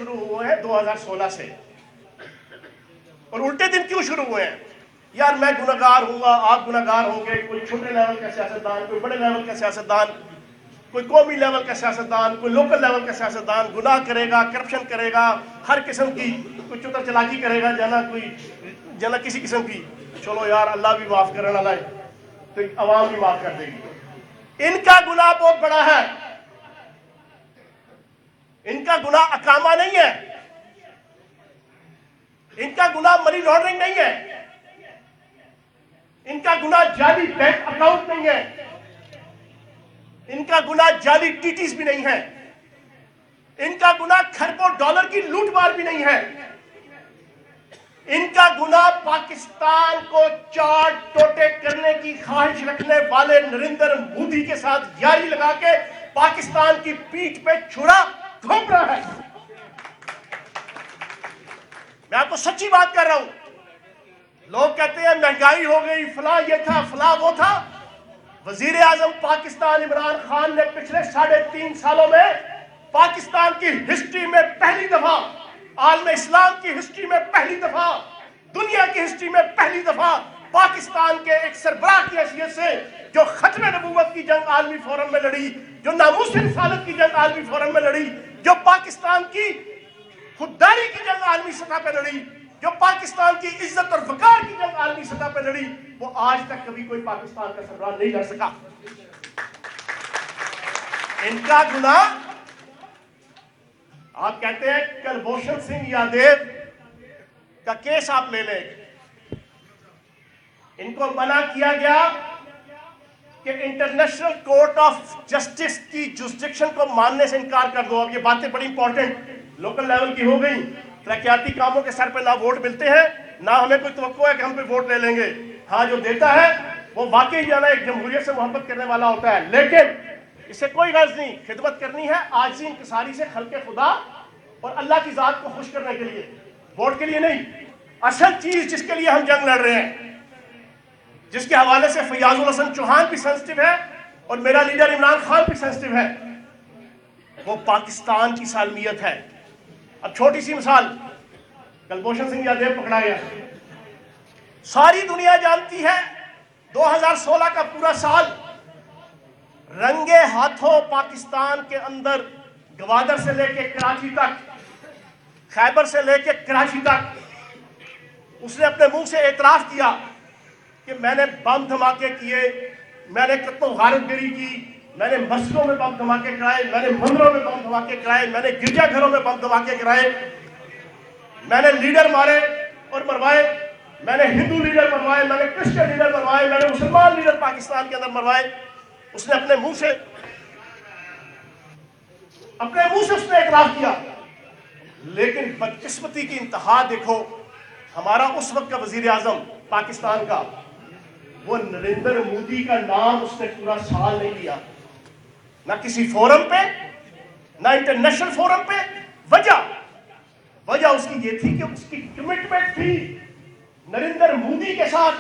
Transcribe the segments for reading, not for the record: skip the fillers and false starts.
شروع ہوئے ہیں 2016 سے، اور الٹے دن کیوں شروع ہوئے ہیں؟ یار میں گناہگار ہوں گا، آپ گناہگار ہوں گے، کوئی چھوٹے لیول کا سیاستدان، کوئی بڑے لیول کا سیاستدان، کوئی قومی لیول کا سیاستدان، کوئی لوکل لیول کا سیاستدان گناہ کرے گا، کرپشن کرے گا، ہر قسم کی کوئی چتر چلاکی کرے گا، جانا کسی قسم کی، چلو یار اللہ بھی معاف کرنے والا ہے تو عوام بھی معاف کر دے گی۔ ان کا گناہ بہت بڑا ہے، ان کا گناہ اقامہ نہیں ہے، ان کا گناہ منی لانڈرنگ نہیں ہے، ان کا گناہ جعلی بینک اکاؤنٹ نہیں ہے، ان کا گناہ جعلی ٹیٹیز بھی نہیں ہے، ان کا گناہ کھربوں ڈالر کی لوٹ مار بھی نہیں ہے، ان کا گناہ پاکستان کو چاٹ ٹوٹے کرنے کی خواہش رکھنے والے نریندر مودی کے ساتھ یاری لگا کے پاکستان کی پیٹھ پہ چھڑا گھوم رہا ہے۔ میں آپ کو سچی بات کر رہا ہوں۔ لوگ کہتے ہیں مہنگائی ہو گئی، فلاں یہ تھا، فلاں وہ تھا۔ وزیر اعظم پاکستان عمران خان نے پچھلے 3.5 سالوں میں پاکستان کی ہسٹری میں پہلی دفعہ، عالم اسلام کی ہسٹری میں پہلی دفعہ، دنیا کی ہسٹری میں پہلی دفعہ پاکستان کے ایک سربراہ کی حیثیت سے جو ختم نبوت کی جنگ عالمی فورم میں لڑی، جو ناموس رسالت کی جنگ عالمی فورم میں لڑی، جو پاکستان کی خودداری کی جنگ عالمی سطح پہ لڑی، جو پاکستان کی عزت اور وقار کی جنگ عالمی سطح پہ لڑی، وہ آج تک کبھی کوئی پاکستان کا سربراہ نہیں لڑ سکا۔ ان کا گناہ، آپ کہتے ہیں کلبھوشن سنگھ یادیو کا کیس آپ لے لیں، ان کو منع کیا گیا کہ انٹرنیشنل کورٹ آف جسٹس کی جورسڈکشن کو ماننے سے انکار کر دو۔ اب یہ باتیں بڑی امپورٹنٹ لوکل لیول کی ہو گئی۔ ترقیاتی کاموں کے سر پہ نہ ووٹ ملتے ہیں، نہ ہمیں کوئی توقع ہے کہ ہم پہ ووٹ لے لیں گے۔ ہاں جو دیتا ہے وہ واقعی جانا ایک جمہوریت سے محبت کرنے والا ہوتا ہے، لیکن اس سے کوئی غرض نہیں، خدمت کرنی ہے عاجزی انکساری سے خلق خدا اور اللہ کی ذات کو خوش کرنے کے لیے، ووٹ کے لیے نہیں۔ اصل چیز جس کے لیے ہم جنگ لڑ رہے ہیں، جس کے حوالے سے فیاض الحسن چوہان بھی سینسٹیو ہے اور میرا لیڈر عمران خان بھی سینسٹیو ہے، وہ پاکستان کی سالمیت ہے۔ اب چھوٹی سی مثال، کلبھوشن سنگھ یادیو پکڑا گیا، ساری دنیا جانتی ہے 2016 کا پورا سال رنگے ہاتھوں پاکستان کے اندر گوادر سے لے کے کراچی تک، خیبر سے لے کے کراچی تک اس نے اپنے منہ سے اعتراف کیا کہ میں نے بم دھماکے کیے، میں نے قتل و غارت گری کی، میں نے مسجدوں میں بم دھماکے کرائے، میں نے مندروں میں بم دھماکے کرائے، میں نے گرجا گھروں میں بم دھماکے کرائے، میں نے لیڈر مارے اور مروائے، میں نے ہندو لیڈر مروائے، میں نے کرسچن لیڈر مروائے، میں نے مسلمان لیڈر پاکستان کے اندر مروائے۔ اس نے اپنے منہ سے اس نے اعتراف کیا، لیکن بدقسمتی کی انتہا دیکھو، ہمارا اس وقت کا وزیر اعظم پاکستان کا، وہ نریندر مودی کا نام اس نے پورا سال نہیں لیا، نہ کسی فورم پہ، نہ انٹرنیشنل فورم پہ۔ وجہ اس کی یہ تھی کہ اس کی کمٹمنٹ تھی نریندر مودی کے ساتھ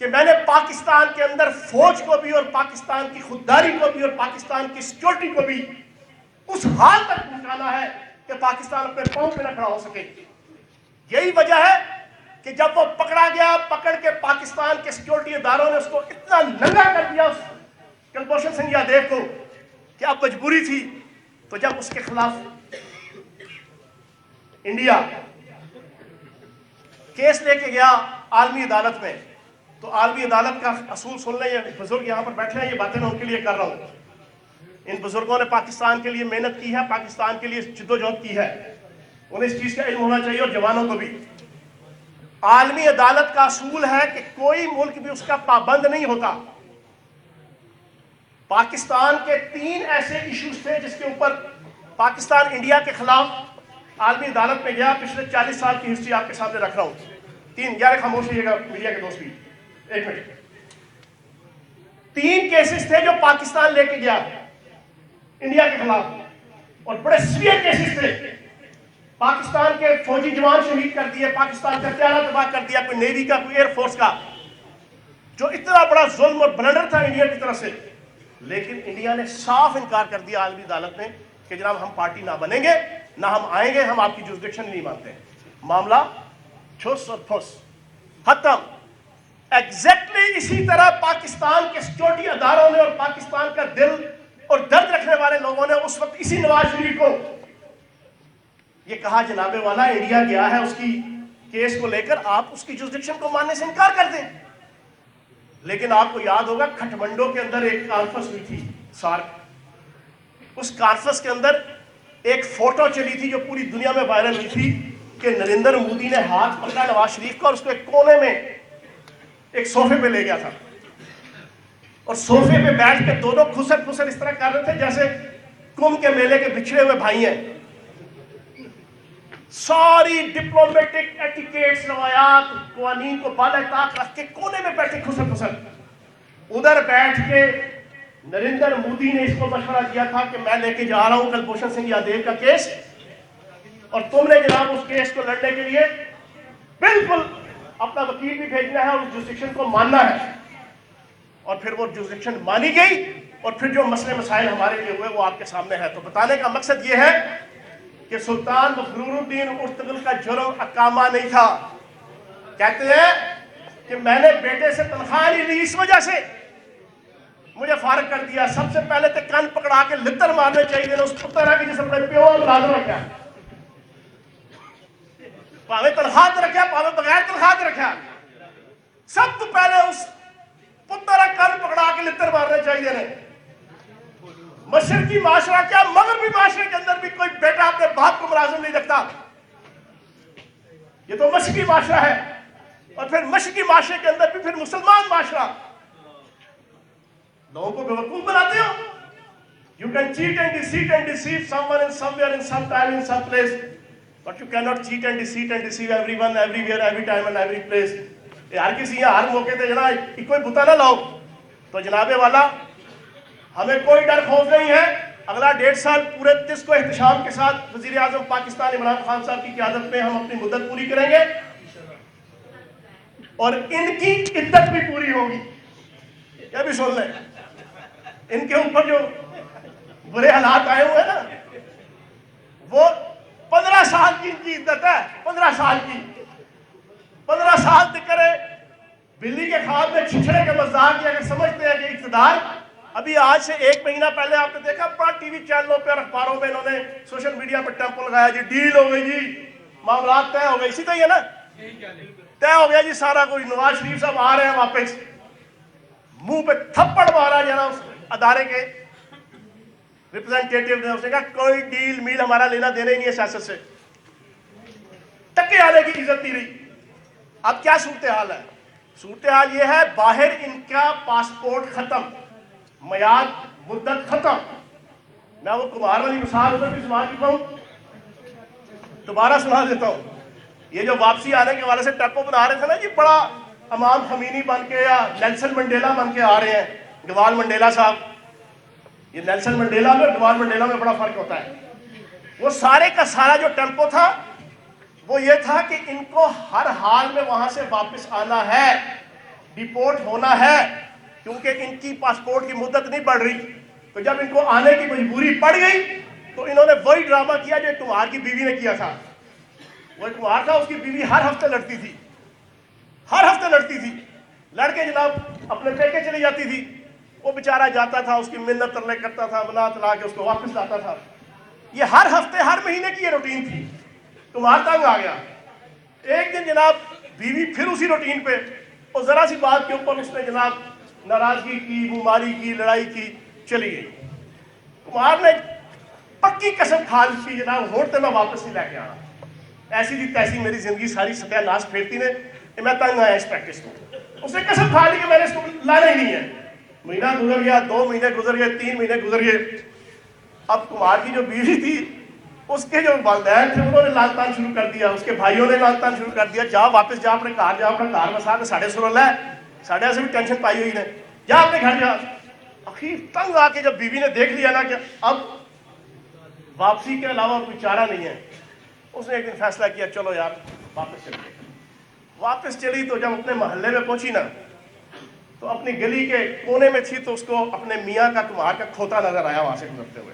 کہ میں نے پاکستان کے اندر فوج کو بھی اور پاکستان کی خودداری کو بھی اور پاکستان کی سیکورٹی کو بھی اس حال تک پہنچانا ہے کہ پاکستان اپنے پاؤں پہ نہ کھڑا ہو سکے۔ یہی وجہ ہے کہ جب وہ پکڑا گیا، پکڑ کے پاکستان کے سیکورٹی اداروں نے اس کو اتنا ننگا کر دیا، اس کلبھوشن سنگھ یادیو کو، کہ اب مجبوری تھی۔ تو جب اس کے خلاف انڈیا کیس لے کے گیا عالمی عدالت میں، تو عالمی عدالت کا اصول سن لیں، یہ بزرگ یہاں پر بیٹھے ہیں، یہ باتیں میں ان کے لیے کر رہا ہوں۔ ان بزرگوں نے پاکستان کے لیے محنت کی ہے، پاکستان کے لیے جدوجہد کی ہے، انہیں اس چیز کا علم ہونا چاہیے، اور جوانوں کو بھی۔ عالمی عدالت کا اصول ہے کہ کوئی ملک بھی اس کا پابند نہیں ہوتا۔ پاکستان کے 3 ایسے ایشوز تھے جس کے اوپر پاکستان انڈیا کے خلاف عالمی عدالت میں گیا، پچھلے 40 سال کی ہسٹری آپ کے سامنے رکھ رہا ہوں۔ 3، یار خاموش رہیے گا میڈیا کے دوست بھی، 1 منٹ۔ 3 کیسز تھے جو پاکستان لے کے گیا انڈیا کے خلاف، اور بڑے سیویئر کیسز تھے۔ پاکستان کے فوجی جوان شہید کر دیے، پاکستان کا طیارہ تباہ کر دیا، کوئی نیوی کا، کوئی ایئر فورس کا، جو اتنا بڑا ظلم اور بلنڈر تھا انڈیا کی طرف سے۔ لیکن انڈیا نے صاف انکار کر دیا عالمی عدالت نے کہ جناب ہم پارٹی نہ بنیں گے نہ ہم آئیں گے, ہم آپ کی جورسڈکشن نہیں مانتے. معاملہ ٹھوس اور ٹھوس ختم. ایگزیکٹلی اسی طرح پاکستان کے سیکورٹی اداروں نے اور پاکستان کا دل اور درد رکھنے والے لوگوں نے اس وقت اسی نواز شریف کو یہ کہا جناب والا انڈیا گیا ہے اس کی کیس کو لے کر, آپ اس کی جورسڈکشن کو ماننے سے انکار کر دیں. لیکن آپ کو یاد ہوگا کھٹمنڈو کے اندر ایک کانفرنس ہوئی تھی سارک, اس کانفرنس کے اندر ایک فوٹو چلی تھی جو پوری دنیا میں وائرل ہوئی تھی کہ نریندر مودی نے ہاتھ پکڑا نواز شریف کا اور اس کو ایک کونے میں ایک صوفے پہ لے گیا تھا, اور صوفے پہ بیٹھ کے دونوں کھسر کھسر اس طرح کر رہے تھے جیسے کمبھ کے میلے کے بچھڑے ہوئے بھائی ہیں. ساری ڈپلومیٹک ایٹیکیٹس روایات قوانین کو بالائے طاق رکھ کے کونے میں بیٹھے کھسر کھسر. ادھر بیٹھ کے نریندر مودی نے اس کو مشورہ دیا تھا کہ میں لے کے جا رہا ہوں کلبھوشن سنگھ یادیو کا کیس, اور تم نے جناب اس کیس کو لڑنے کے لیے بالکل اپنا وکیل بھی بھیجنا ہے اور اس جورسڈکشن کو ماننا ہے. اور پھر وہ جورسڈکشن مانی گئی, اور پھر جو مسئلے مسائل ہمارے لیے ہوئے وہ آپ کے سامنے ہے. تو بتانے کا مقصد یہ ہے کہ سلطان مفرور الدین ارطغرل کا جرم اقامہ نہیں تھا. کہتے ہیں کہ میں نے بیٹے سے تنخواہ نہیں لی, اس وجہ سے مجھے فارغ کر دیا. سب سے پہلے تو کان پکڑا کے لتر مارنے چاہیے اس پتر کی جس اپنے پیو ملازم رکھا, پاوے تنخواہ تو رکھا پاوے بغیر تنخواہ تو رکھا, سب تو پہلے اس پتر کان پکڑا کے لتر مارنے چاہیے. مشرقی معاشرہ کیا مغربی معاشرے کے اندر بھی کوئی بیٹا اپنے باپ کو ملازم نہیں رکھتا. یہ تو مشرقی معاشرہ ہے, اور پھر مشرقی معاشرے کے اندر بھی پھر مسلمان معاشرہ. لوگوں کو بیوقوف بناتے ہو. You can cheat and deceive someone in somewhere, in some time, in some place, but you cannot cheat and deceive everyone, everywhere, every time and every place. ہر کسی ہر موقع پہ جناب کوئی بتا نہ لاؤ. تو جناب والا ہمیں کوئی ڈر خوف نہیں ہے. اگلا 1.5 سال پورے تس کو احتشام کے ساتھ وزیر اعظم پاکستان عمران خان صاحب کی قیادت میں ہم اپنی مدت پوری کریں گے, اور ان کی عدت بھی پوری ہوگی. یہ بھی سن لیں, ان کے اوپر جو برے حالات آئے ہوئے نا, وہ 15 سال کی ان کی عدت ہے. 15 سال کی 15 سال تک کرے بلی کے خواب میں چھچڑے کے مزاق. اگر سمجھتے ہیں کہ اقتدار, ابھی آج سے 1 مہینہ پہلے آپ نے دیکھا بڑا ٹی وی چینلوں پہ اور اخباروں میں انہوں نے سوشل میڈیا پہ ٹیمپو لگایا, جی ڈیل ہو گئی, جی معاملات طے ہو گئے. اسی طرح ہی ہے نا, طے ہو گیا جی سارا کوئی. نواز شریف صاحب آ رہے ہیں واپس, منہ پہ تھپڑ مارا جانا اس ادارے کے ریپرزینٹیٹیو نے. اس نے کہا کوئی ڈیل میل ہمارا لینا دینا ہی نہیں ہے سیاست سے. ٹکے آنے کی عزت نہیں رہی. اب کیا صورتحال ہے؟ صورتحال یہ ہے باہر ان کا پاسپورٹ ختم, میعاد مدت ختم. میں وہ کمار والی مثال ادھر بھی سنا چکا ہوں, دوبارہ سنا دیتا ہوں. یہ جو واپسی آنے کے والے سے ٹیمپو بنا رہے تھے نا جی, بڑا امام خمینی بن کے یا نیلسن منڈیلا بن کے آ رہے ہیں, گوال منڈیلا صاحب. یہ نیلسن منڈیلا میں اور گوال منڈیلا میں بڑا فرق ہوتا ہے. وہ سارے کا سارا جو ٹیمپو تھا وہ یہ تھا کہ ان کو ہر حال میں وہاں سے واپس آنا ہے, ڈیپورٹ ہونا ہے, کیونکہ ان کی پاسپورٹ کی مدت نہیں بڑھ رہی. تو جب ان کو آنے کی مجبوری پڑ گئی تو انہوں نے وہی ڈرامہ کیا جو کمار کی بیوی نے کیا تھا. وہ کمار تھا, اس کی بیوی ہر ہفتے لڑتی تھی, ہر ہفتے لڑتی تھی. لڑ کے جناب اپنے پیکے چلی جاتی تھی. وہ بیچارہ جاتا تھا, اس کی منت ترلے کرتا تھا, منات لا کے اس کو واپس لاتا تھا. یہ ہر ہفتے ہر مہینے کی یہ روٹین تھی. کمار تنگ آ گیا. ایک دن جناب بیوی پھر اسی روٹین پہ, اور ذرا سی بات کے اوپر اس نے جناب ناراضگی کی, بیماری کی, لڑائی کی, چلی گئی. کمار نے پکی قسم کھا لی جناب, ہوٹتے میں واپس نہیں لے کے آنا. ایسی تھی تیسی میری زندگی ساری ستیہ ناش پھیرتی نے, میں تنگ آیا اس پریکٹس کو. اس نے قسم کھا لی کہ میں نے اس کو لانا ہی نہیں ہے. مہینہ گزر گیا, 2 مہینے گزر گئے, 3 مہینے گزر گئے. اب کمار کی جو بیوی تھی, اس کے جو والدین تھے انہوں نے لان تان شروع کر دیا, اس کے بھائیوں نے لان تان شروع کر دیا, جا واپس جا اپنے گھر, جا اپنا گھر بسا کے ساڑھے سرول ہے, ساڑھے سے بھی ٹینشن پائی ہوئی نے, جا اپنے گھر جا. اخیر تنگ آ کے جب بیوی نے دیکھ لیا نا کہ اب واپسی کے علاوہ کوئی چارہ نہیں ہے, اس نے ایک دن فیصلہ کیا چلو یار واپس چلے. واپس چلی تو جب اپنے محلے میں پہنچی نا تو اپنی گلی کے کونے میں تھی, تو اس کو اپنے میاں کا کمار کا کھوتا نظر آیا وہاں سے گزرتے ہوئے.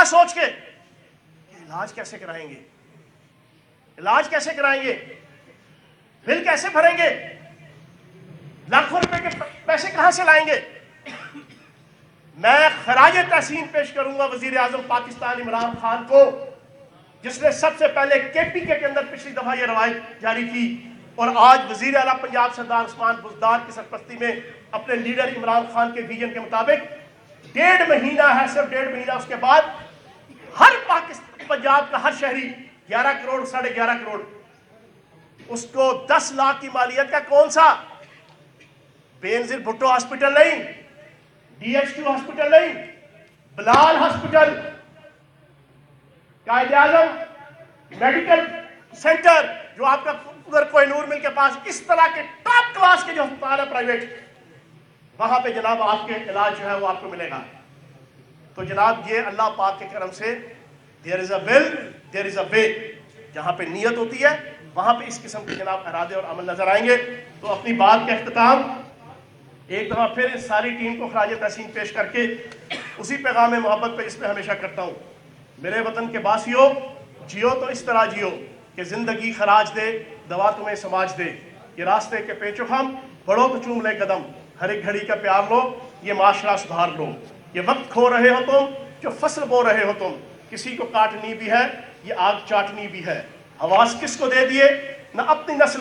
کیا سوچ کے کہ علاج کیسے کرائیں گے، علاج کیسے کرائیں گے، بل کیسے بھریں گے، لاکھوں روپے کے پیسے کہاں سے لائیں گے۔ میں خراج تحسین پیش کروں گا وزیر اعظم پاکستان عمران خان کو، جس نے سب سے پہلے کے پی کے اندر پچھلی دفعہ یہ روایت جاری کی، اور آج وزیر اعلیٰ پنجاب سردار عثمان بزدار کی سرپرستی میں اپنے لیڈر عمران خان کے ویژن کے مطابق 1.5 مہینہ ہے، صرف 1.5 مہینہ، اس کے بعد ہر پاکستان پنجاب کا ہر شہری 11 کروڑ 11.5 کروڑ، اس کو 10 لاکھ کی مالیت کا کون سا بے نظیر بھٹو ہاسپٹل نہیں، ڈی ایچ کیو ہاسپٹل نہیں، بلال hospital, Quaid Azam medical centre جو آپ کا ادھر کوہ نور مل کے پاس، اس طرح کے ٹاپ کلاس کے جو ہسپتال ہے پرائیویٹ، وہاں پہ جناب آپ کے علاج جو ہے وہ آپ کو ملے گا۔ تو جناب یہ اللہ پاک کے کرم سے there is a will, there is a way، جہاں پہ نیت ہوتی ہے وہاں پہ اس قسم کے جناب ارادے اور عمل نظر آئیں گے۔ تو اپنی بات کا اختتام ایک دفعہ پھر اس ساری ٹیم کو خراج تحسین پیش کر کے اسی پیغام محبت پہ اس پہ ہمیشہ کرتا ہوں، میرے وطن کے باسیوں، جیو تو اس طرح جیو کہ زندگی خراج دے، دوا تمہیں سماج دے، یہ راستے کے پیچو ہم بڑوں کو چوم لے قدم، ہر ایک گھڑی کا پیار لو، یہ معاشرہ سدھار لو، یہ وقت کھو رہے ہو تم جو فصل بو رہے ہو تم، کسی کو کاٹنی بھی ہے یہ آگ چاٹنی بھی ہے، حواس کس کو دے دیے، نہ اپنی نسل